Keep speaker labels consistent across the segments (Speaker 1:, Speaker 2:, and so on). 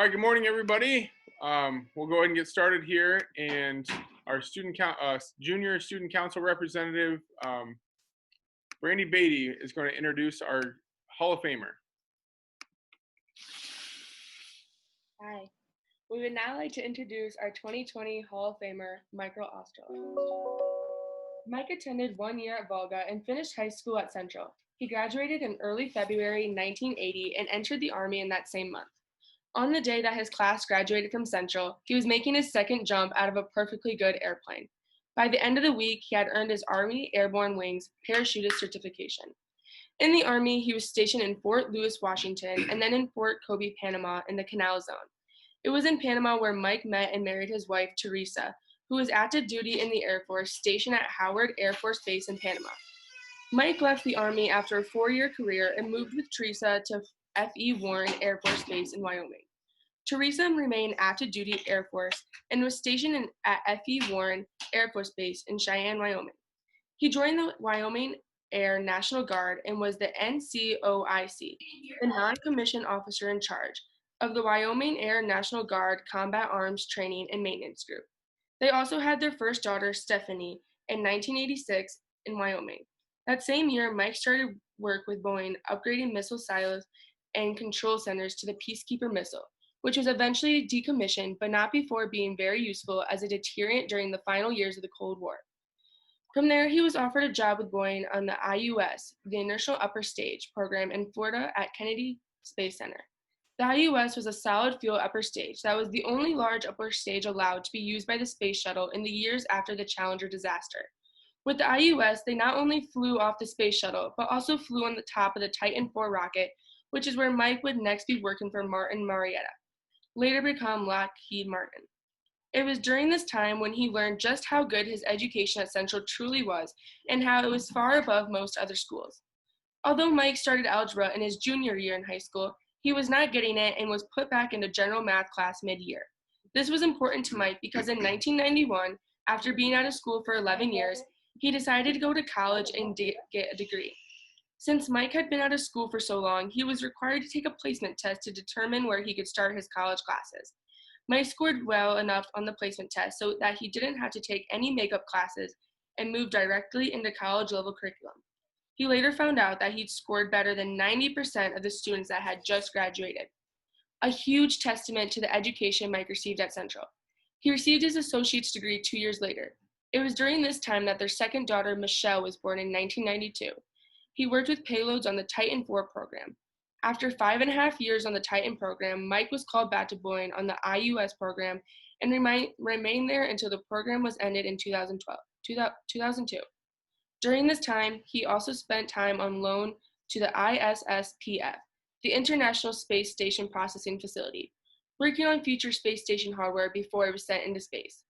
Speaker 1: right, good morning, everybody. We'll go ahead and get started here, and our junior student council representative, Brandy Beatty, is going to introduce our Hall of Famer.
Speaker 2: Hi. We would now like to introduce our 2020 Hall of Famer, Micheal Osterloh. Mike attended 1 year at Volga and finished high school at Central. He graduated in early February 1980 and entered the Army in that same month. On the day that his class graduated from Central, he was making his second jump out of a perfectly good airplane. By the end of the week, he had earned his Army Airborne Wings parachutist certification. In the Army, he was stationed in Fort Lewis, Washington, and then in Fort Kobe, Panama, in the Canal Zone. It was in Panama where Mike met and married his wife, Teresa, who was active duty in the Air Force, stationed at Howard Air Force Base in Panama. Mike left the Army after a 4-year career and moved with Teresa to F.E. Warren Air Force Base in Wyoming. Teresa remained active duty Air Force and was stationed at F.E. Warren Air Force Base in Cheyenne, Wyoming. He joined the Wyoming Air National Guard and was the NCOIC, the non-commissioned officer in charge of the Wyoming Air National Guard Combat Arms Training and Maintenance Group. They also had their first daughter, Stephanie, in 1986 in Wyoming. That same year, Mike started work with Boeing, upgrading missile silos and control centers to the Peacekeeper missile, which was eventually decommissioned, but not before being very useful as a deterrent during the final years of the Cold War. From there, he was offered a job with Boeing on the IUS, the Inertial Upper Stage program in Florida at Kennedy Space Center. The IUS was a solid fuel upper stage that was the only large upper stage allowed to be used by the space shuttle in the years after the Challenger disaster. With the IUS, they not only flew off the space shuttle, but also flew on the top of the Titan IV rocket, which is where Mike would next be working for Martin Marietta, later become Lockheed Martin. It was during this time when he learned just how good his education at Central truly was and how it was far above most other schools. Although Mike started algebra in his junior year in high school, he was not getting it and was put back into general math class mid-year. This was important to Mike because in 1991, after being out of school for 11 years, he decided to go to college and get a degree. Since Mike had been out of school for so long, he was required to take a placement test to determine where he could start his college classes. Mike scored well enough on the placement test so that he didn't have to take any makeup classes and moved directly into college-level curriculum. He later found out that he'd scored better than 90% of the students that had just graduated. A huge testament to the education Mike received at Central. He received his associate's degree 2 years later. It was during this time that their second daughter, Michelle, was born in 1992. He worked with payloads on the Titan IV program. After 5.5 years on the Titan program, Mike was called back to Boeing on the IUS program and remained there until the program was ended in 2002. During this time, he also spent time on loan to the ISSPF, the International Space Station Processing Facility, working on future space station hardware before it was sent into space.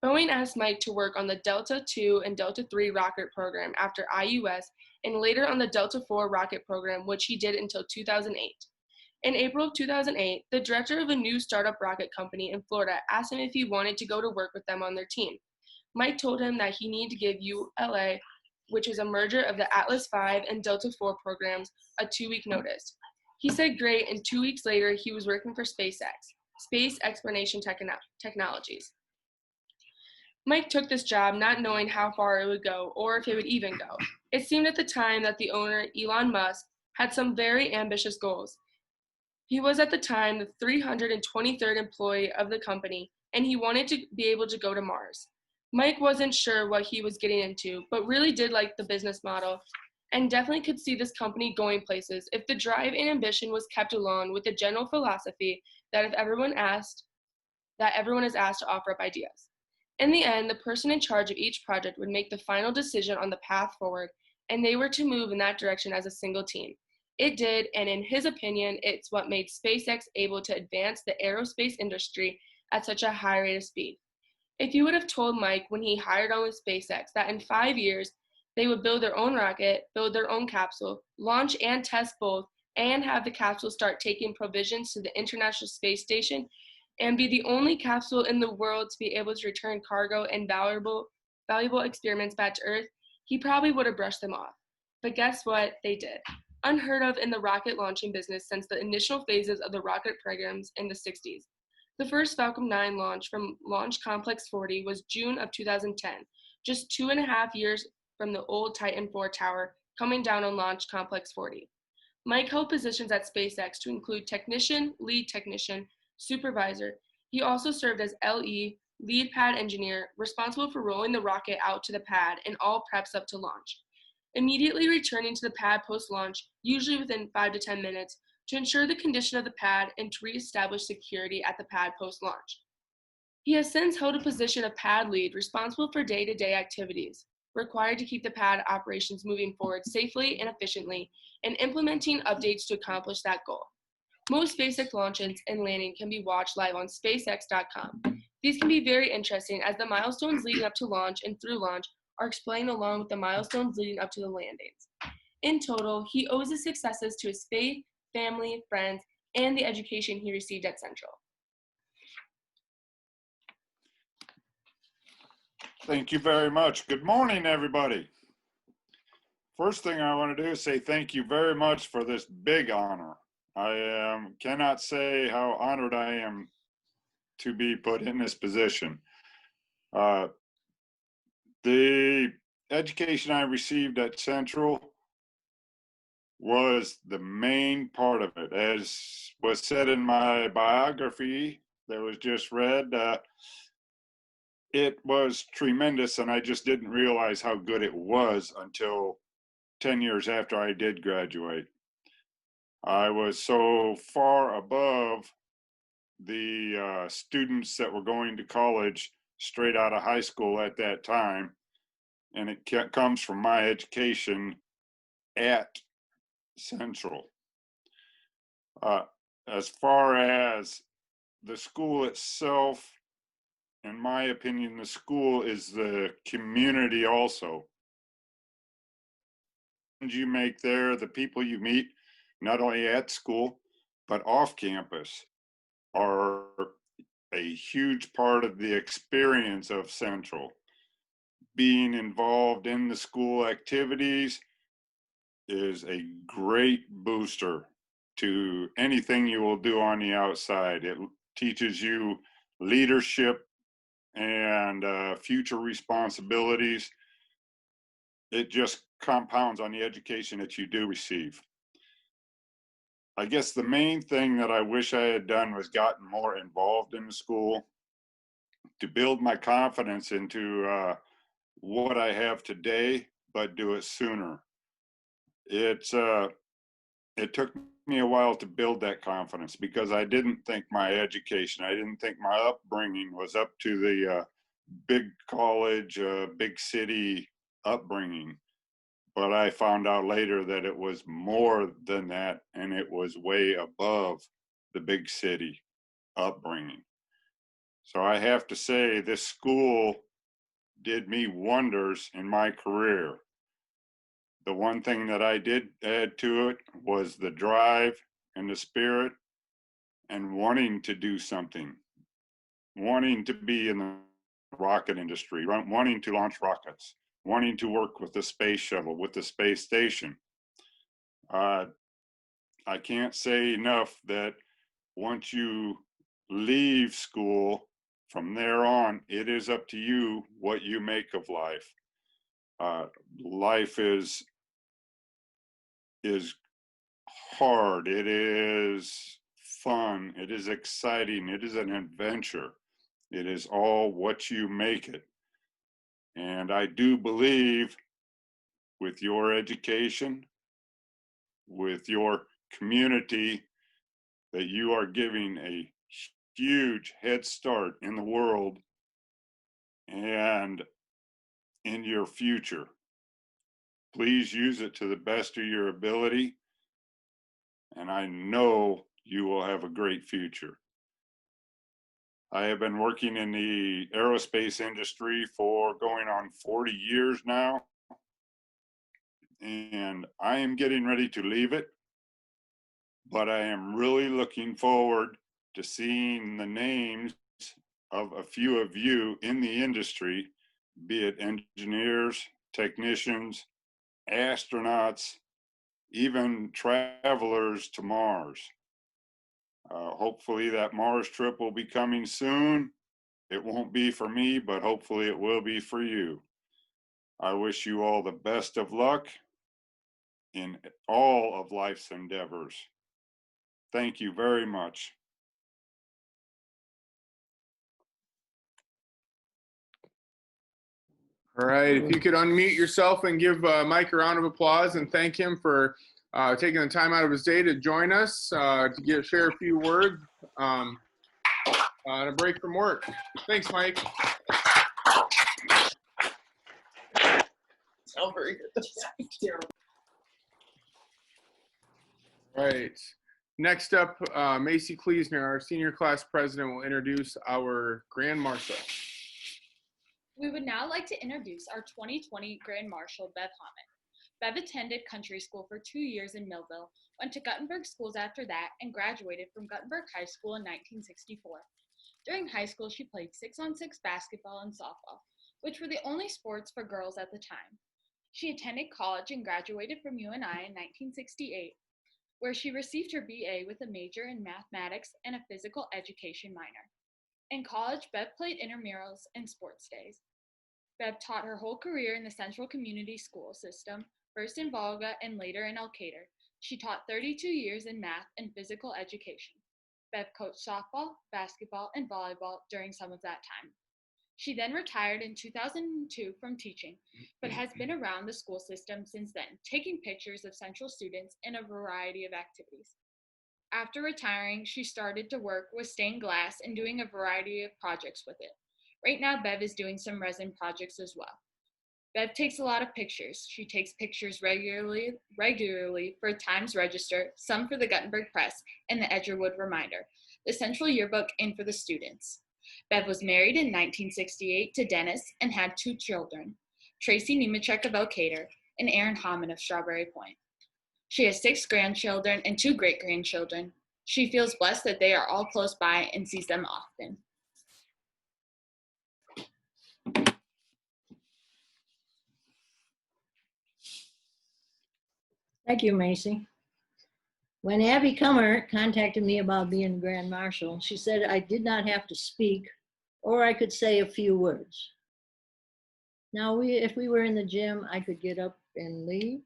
Speaker 2: Boeing asked Mike to work on the Delta II and Delta III rocket program after IUS and later on the Delta IV rocket program, which he did until 2008. In April of 2008, the director of a new startup rocket company in Florida asked him if he wanted to go to work with them on their team. Mike told him that he needed to give ULA, which was a merger of the Atlas V and Delta IV programs, a 2-week notice. He said great, and 2 weeks later, he was working for SpaceX, Space Exploration Technologies. Mike took this job not knowing how far it would go or if it would even go. It seemed at the time that the owner, Elon Musk, had some very ambitious goals. He was at the time the 323rd employee of the company, and he wanted to be able to go to Mars. Mike wasn't sure what he was getting into, but really did like the business model and definitely could see this company going places if the drive and ambition was kept along with the general philosophy that if everyone is asked to offer up ideas. In the end, the person in charge of each project would make the final decision on the path forward, and they were to move in that direction as a single team. It did, and in his opinion, it's what made SpaceX able to advance the aerospace industry at such a high rate of speed. If you would have told Mike when he hired on with SpaceX that in 5 years, they would build their own rocket, build their own capsule, launch and test both, and have the capsule start taking provisions to the International Space Station, and be the only capsule in the world to be able to return cargo and valuable experiments back to Earth, he probably would have brushed them off. But guess what? They did. unheard of in the rocket launching business since the initial phases of the rocket programs in the 60s. The first Falcon 9 launch from Launch Complex 40 was June of 2010, just 2.5 years from the old Titan IV tower coming down on Launch Complex 40. Mike held positions at SpaceX to include technician, lead technician, supervisor. He also served as LE, lead pad engineer, responsible for rolling the rocket out to the pad and all preps up to launch. Immediately returning to the pad post-launch, usually within 5 to 10 minutes, to ensure the condition of the pad and to reestablish security at the pad post-launch. He has since held a position of pad lead responsible for day-to-day activities, required to keep the pad operations moving forward safely and efficiently, and implementing updates to accomplish that goal. Most SpaceX launches and landing can be watched live on SpaceX.com. These can be very interesting as the milestones leading up to launch and through launch are explained along with the milestones leading up to the landings. In total, he owes his successes to his faith, family, friends, and the education he received at Central.
Speaker 3: Thank you very much. Good morning, everybody. First thing I want to do is say thank you very much for this big honor. I cannot say how honored I am to be put in this position. The education I received at Central was the main part of it. As was said in my biography that was just read, it was tremendous, and I just didn't realize how good it was until 10 years after I did graduate. I was so far above the students that were going to college straight out of high school at that time, and it comes from my education at Central. As far as the school itself, in my opinion, the school is the community also. You make there, the people you meet, not only at school, but off campus, are a huge part of the experience of Central. Being involved in the school activities is a great booster to anything you will do on the outside. It teaches you leadership and future responsibilities. It just compounds on the education that you do receive. I guess the main thing that I wish I had done was gotten more involved in the school to build my confidence into what I have today, but do it sooner. It took me a while to build that confidence because I didn't think my education, I didn't think my upbringing was up to the big college, big city upbringing. But I found out later that it was more than that, and it was way above the big city upbringing. So I have to say this school did me wonders in my career. The one thing that I did add to it was the drive and the spirit and wanting to do something, wanting to be in the rocket industry, wanting to launch rockets, wanting to work with the space shuttle, with the space station. I can't say enough that once you leave school, from there on, it is up to you what you make of life. Life is hard. It is fun. It is exciting. It is an adventure. It is all what you make it. And I do believe with your education, with your community, that you are giving a huge head start in the world and in your future. Please use it to the best of your ability, and I know you will have a great future. I have been working in the aerospace industry for going on 40 years now, and I am getting ready to leave it, but I am really looking forward to seeing the names of a few of you in the industry, be it engineers, technicians, astronauts, even travelers to Mars. Hopefully that Mars trip will be coming soon. It won't be for me, but hopefully it will be for you. I wish you all the best of luck in all of life's endeavors. Thank you very much.
Speaker 1: All right, if you could unmute yourself and give Mike a round of applause and thank him for taking the time out of his day to join us to share a few words on a break from work. Thanks, Mike. Oh, very good. All right. Next up, Macy Kleesner, our senior class president, will introduce our Grand Marshal.
Speaker 4: We would now like to introduce our 2020 Grand Marshal, Bev Hammon. Bev attended country school for 2 years in Millville, went to Guttenberg schools after that, and graduated from Guttenberg High School in 1964. During high school, she played 6-on-6 basketball and softball, which were the only sports for girls at the time. She attended college and graduated from UNI in 1968, where she received her BA with a major in mathematics and a physical education minor. In college, Bev played intramurals and sports days. Bev taught her whole career in the Central Community School System, first in Volga and later in Educator. She taught 32 years in math and physical education. Bev coached softball, basketball, and volleyball during some of that time. She then retired in 2002 from teaching, but has been around the school system since then, taking pictures of Central students in a variety of activities. After retiring, she started to work with stained glass and doing a variety of projects with it. Right now, Bev is doing some resin projects as well. Bev takes a lot of pictures. She takes pictures regularly for Times Register, some for the Guttenberg Press, and the Edgewood Reminder, the Central Yearbook, and for the students. Bev was married in 1968 to Dennis and had 2 children, Tracy Nemechek of Educator and Aaron Hammon of Strawberry Point. She has 6 grandchildren and 2 great-grandchildren. She feels blessed that they are all close by and sees them often.
Speaker 5: Thank you, Macy. When Abby Kummer contacted me about being Grand Marshal, she said I did not have to speak or I could say a few words. Now, if we were in the gym, I could get up and leave.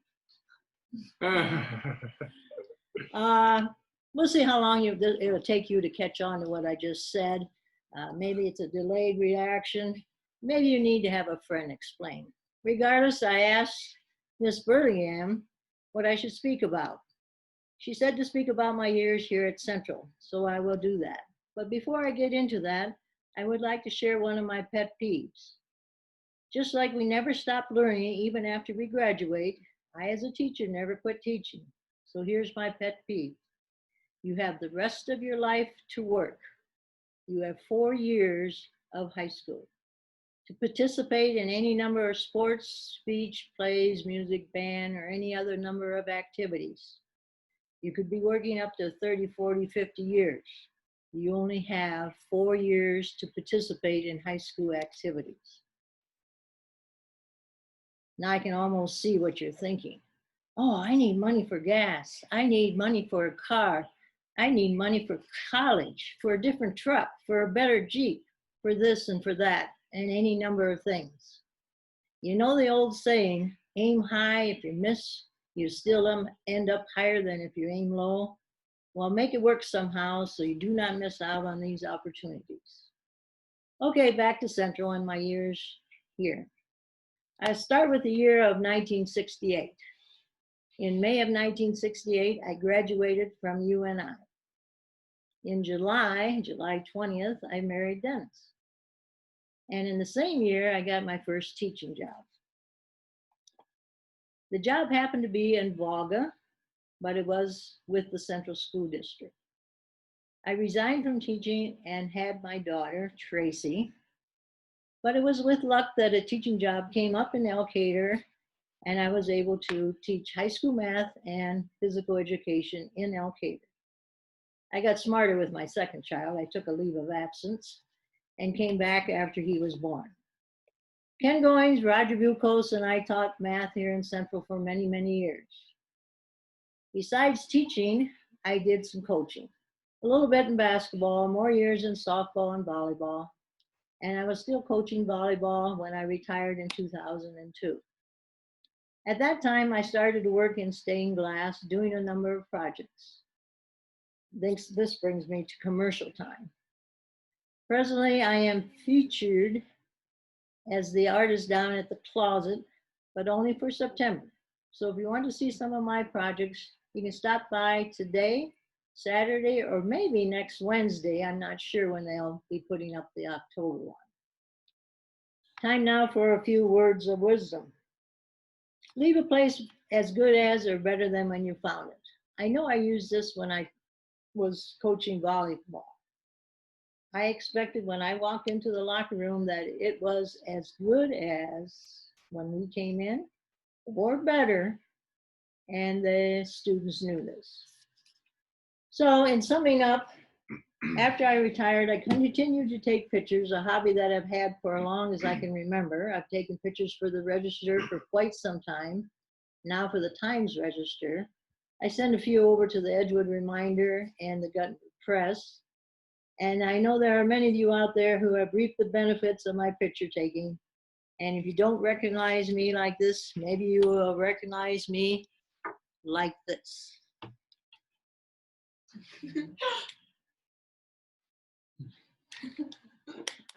Speaker 5: We'll see how long it'll take you to catch on to what I just said. Maybe it's a delayed reaction. Maybe you need to have a friend explain. Regardless, I asked Miss Burlingham what I should speak about. She said to speak about my years here at Central, so I will do that. But before I get into that, I would like to share one of my pet peeves. Just like we never stop learning even after we graduate, I as a teacher never quit teaching. So here's my pet peeve. You have the rest of your life to work. You have 4 years of high school to participate in any number of sports, speech, plays, music, band, or any other number of activities. You could be working up to 30, 40, 50 years. You only have 4 years to participate in high school activities. Now I can almost see what you're thinking. Oh, I need money for gas. I need money for a car. I need money for college, for a different truck, for a better Jeep, for this and for that, and any number of things. You know the old saying, aim high. If you miss, you still end up higher than if you aim low. Well, make it work somehow so you do not miss out on these opportunities. Okay, back to Central and my years here. I start with the year of 1968. In May of 1968, I graduated from UNI. In July 20th, I married Dennis. And in the same year, I got my first teaching job. The job happened to be in Volga, but it was with the Central School District. I resigned from teaching and had my daughter, Tracy, but it was with luck that a teaching job came up in Educator, and I was able to teach high school math and physical education in Educator. I got smarter with my second child. I took a leave of absence and came back after he was born. Ken Goings, Roger Bucos, and I taught math here in Central for many, many years. Besides teaching, I did some coaching. A little bit in basketball, more years in softball and volleyball. And I was still coaching volleyball when I retired in 2002. At that time, I started to work in stained glass, doing a number of projects. This brings me to commercial time. Presently, I am featured as the artist down at the closet, but only for September. So if you want to see some of my projects, you can stop by today, Saturday, or maybe next Wednesday. I'm not sure when they'll be putting up the October one. Time now for a few words of wisdom. Leave a place as good as or better than when you found it. I know I used this when I was coaching volleyball. I expected when I walked into the locker room that it was as good as when we came in, or better, and the students knew this. So in summing up, after I retired, I continued to take pictures, a hobby that I've had for as long as I can remember. I've taken pictures for the Register for quite some time, now for the Times Register. I send a few over to the Edgewood Reminder and the Gutenberg Press. And I know there are many of you out there who have reaped the benefits of my picture taking. And if you don't recognize me like this, maybe you will recognize me like this.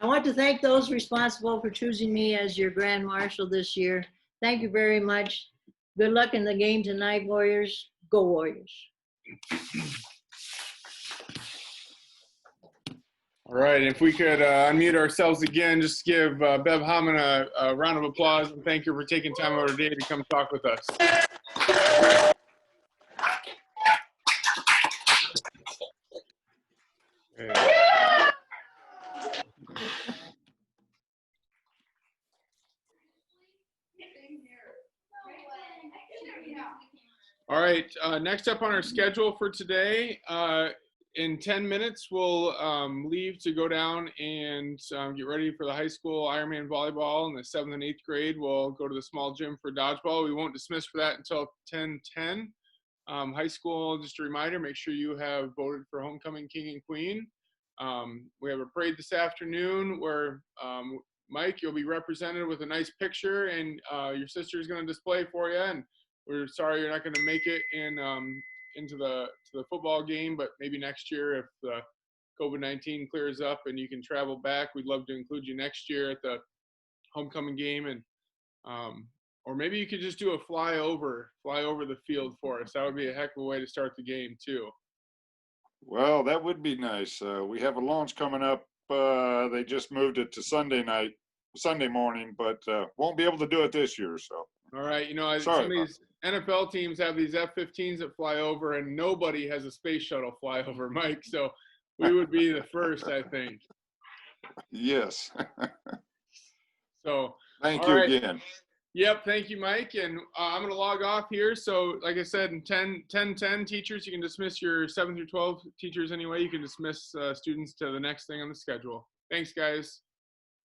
Speaker 5: I want to thank those responsible for choosing me as your Grand Marshal this year. Thank you very much. Good luck in the game tonight, Warriors. Go Warriors.
Speaker 1: All right, if we could unmute ourselves again, just give Bev Hammon a round of applause and thank you for taking time out of the day to come talk with us. All right, next up on our schedule for today, in 10 minutes, we'll leave to go down and get ready for the high school Ironman volleyball. In the 7th and 8th grade, we'll go to the small gym for dodgeball. We won't dismiss for that until 10:10. High school, just a reminder, make sure you have voted for homecoming king and queen. We have a parade this afternoon where Mike, you'll be represented with a nice picture, and your sister is going to display for you. And we're sorry you're not going to make it in into the football game, but maybe next year if the COVID-19 clears up and you can travel back, we'd love to include you next year at the homecoming game. And or maybe you could just do a fly over the field for us. That would be a heck of a way to start the game too.
Speaker 3: Well, that would be nice. We have a launch coming up. They just moved it to Sunday morning, but won't be able to do it this year. So.
Speaker 1: All right, you know, some of these NFL teams have these F-15s that fly over, and nobody has a space shuttle fly over, Mike. So we would be the first, I think.
Speaker 3: Yes.
Speaker 1: So
Speaker 3: thank you again.
Speaker 1: Yep, thank you, Mike. And I'm going to log off here. So like I said, in 10 teachers, you can dismiss your 7 through 12 teachers anyway. You can dismiss students to the next thing on the schedule. Thanks, guys.